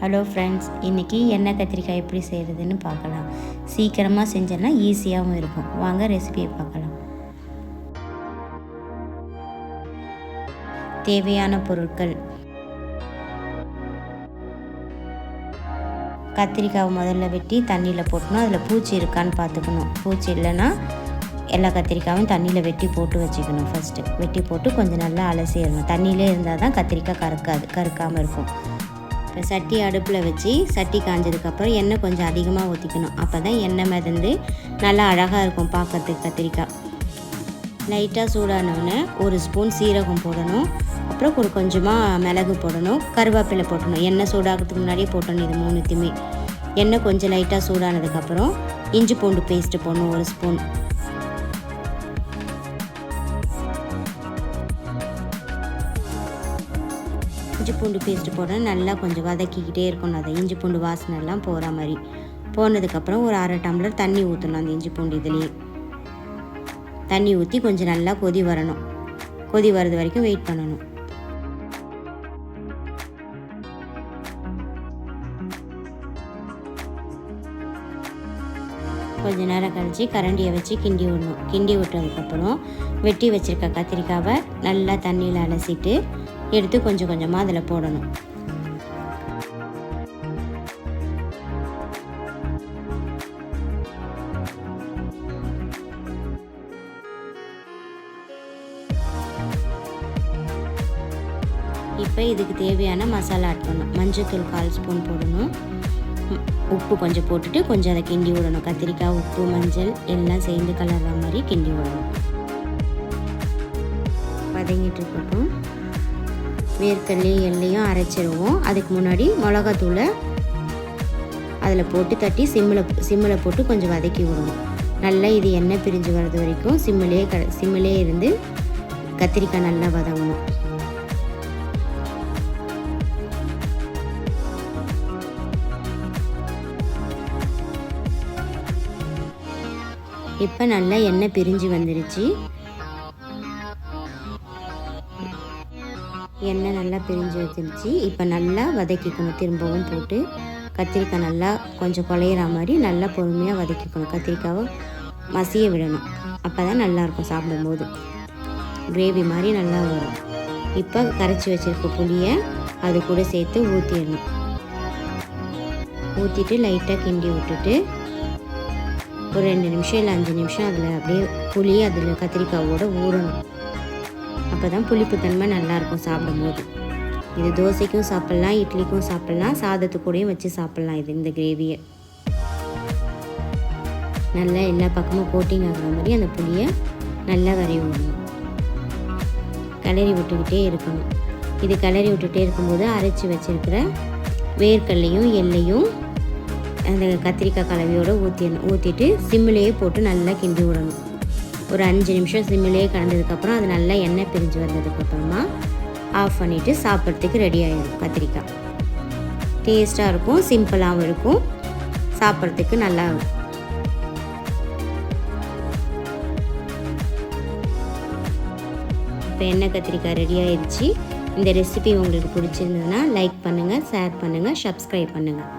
Hello friends, இன்றைக்கி எண்ணெய் கத்திரிக்காய் எப்படி செய்கிறதுன்னு பார்க்கலாம். சீக்கிரமாக செஞ்சோன்னா ஈஸியாகவும் இருக்கும். வாங்க ரெசிபியை பார்க்கலாம். தேவையான பொருட்கள்: கத்திரிக்காவை முதல்ல வெட்டி தண்ணியில் போட்டணும். அதில் பூச்சி இருக்கான்னு பார்த்துக்கணும். பூச்சி இல்லைன்னா எல்லா கத்திரிக்காயும் தண்ணியில் வெட்டி போட்டு வச்சுக்கணும். ஃபஸ்ட்டு வெட்டி போட்டு கொஞ்சம் நல்லா அலசிடணும். தண்ணியிலே இருந்தால் தான் கத்திரிக்காய் கருக்காமல் இருக்கும். இப்போ சட்டி அடுப்பில் வச்சு சட்டி காஞ்சதுக்கப்புறம் எண்ணெய் கொஞ்சம் அதிகமாக ஊற்றிக்கணும். அப்போ தான் எண்ணெய் மிதந்து நல்லா அழகாக இருக்கும் பார்க்கறதுக்கு கத்திரிக்காய். லைட்டாக சூடானோடனே 1 ஸ்பூன் சீரகம் போடணும். அப்புறம் கொஞ்சமாக மிளகு போடணும். கருவேப்பிலை போடணும். எண்ணெய் சூடாகிறதுக்கு முன்னாடியே போட்டணும். இது 3த்தையுமே. எண்ணெய் கொஞ்சம் லைட்டாக சூடானதுக்கப்புறம் இஞ்சி பூண்டு பேஸ்ட்டு போடணும் 1 ஸ்பூன். இஞ்சி பூண்டு பேஸ்ட்டு போட நல்லா கொஞ்சம் வதக்கிக்கிட்டே இருக்கணும். அதை இஞ்சி பூண்டு வாசனைலாம் போகிற மாதிரி போனதுக்கப்புறம் ஒரு 1/2 டம்ளர் தண்ணி ஊற்றணும். அந்த இஞ்சி பூண்டு இதுலேயே தண்ணி ஊற்றி கொஞ்சம் நல்லா கொதி வரணும். கொதி வர்றது வரைக்கும் வெயிட் பண்ணணும். கொஞ்சம் நேரம் கழித்து கரண்டியை வச்சு கிண்டி விடணும். கிண்டி விட்டதுக்கப்புறம் வெட்டி வச்சுருக்க கத்திரிக்காவை நல்லா தண்ணியில் அலசிட்டு எடுத்து கொஞ்சம் கொஞ்சமாக அதில் போடணும். இப்போ இதுக்கு தேவையான மசாலா ஆட் பண்ணணும். மஞ்சள்தூள் 1/4 ஸ்பூன் போடணும். உப்பு கொஞ்சம் போட்டுட்டு கொஞ்சம் அதை கிண்டி விடணும். கத்திரிக்காய், உப்பு, மஞ்சள் எல்லாம் சேர்ந்து கலர்ற மாதிரி கிண்டி விடணும். வதங்கிட்டு இருக்கப்போ வேர்க்கடலை எல்லையும் அரைச்சிடுவோம். அதுக்கு முன்னாடி மிளகாத்தூளை அதில் போட்டு தட்டி சிம்மில் போட்டு கொஞ்சம் வதக்கி விடுவோம். நல்லா இது எண்ணெய் பிரிஞ்சு வர்றது வரைக்கும் சிம்மிலே இருந்து கத்திரிக்காய் நல்லா வதங்கணும். இப்போ நல்லா எண்ணெய் பிரிஞ்சு வந்துருச்சு. எண்ணெய் நல்லா பிரிஞ்சு வச்சிருச்சு. இப்போ நல்லா வதக்கிக்கணும். திரும்பவும் போட்டு கத்திரிக்காய் நல்லா கொஞ்சம் குழையிற மாதிரி நல்லா பொறுமையாக வதக்கிக்கணும். கத்திரிக்காவை மசிய விடணும். அப்போ தான் நல்லாயிருக்கும் சாப்பிடும்போது. கிரேவி மாதிரி நல்லா வரும். இப்போ கரைச்சி வச்சுருக்க புளியை அது கூட சேர்த்து ஊற்றிடணும். ஊற்றிட்டு லைட்டாக கிண்டி விட்டுட்டு ஒரு 2 நிமிஷம் இல்லை 5 நிமிஷம் அதில் அப்படியே புளி அதில் கத்திரிக்காவோடு ஊறணும். அப்போ தான் புளிப்புத்தன்மை நல்லாயிருக்கும் சாப்பிடும்போது. இது தோசைக்கும் சாப்பிட்லாம், இட்லிக்கும் சாப்பிட்லாம், சாதத்துக்கூடையும் வச்சு சாப்பிட்லாம். இந்த கிரேவியை நல்லா எல்லா பக்கமும் கோட்டிங் ஆகிற மாதிரி அந்த புளியை நல்லா வரைய விடணும். கிளறி விட்டுக்கிட்டே இருக்கணும். இது கிளறி விட்டுகிட்டே இருக்கும்போது அரைச்சி வச்சுருக்கிற வேர்க்கடலையும் எல்லையும் அந்த கத்திரிக்காய் கலவையோடு ஊற்றிட்டு சிம்மிலேயே போட்டு நல்லா கிண்டி விடணும். ஒரு 5 நிமிஷம் சிம்மிலேயே கலந்ததுக்கப்புறம் அது நல்லா எண்ணெய் பிரிஞ்சு வந்ததுக்கப்புறமா ஆஃப் பண்ணிவிட்டு சாப்பிட்றதுக்கு ரெடி ஆகிடும். கத்திரிக்காய் டேஸ்ட்டாக இருக்கும், சிம்பிளாகவும் இருக்கும், சாப்பிட்றதுக்கு நல்லா இருக்கும். இப்போ எண்ணெய் கத்திரிக்காய் ரெடி ஆயிடுச்சு. இந்த ரெசிபி உங்களுக்கு பிடிச்சிருந்ததுன்னா லைக் பண்ணுங்கள், ஷேர் பண்ணுங்கள், சப்ஸ்கிரைப் பண்ணுங்கள்.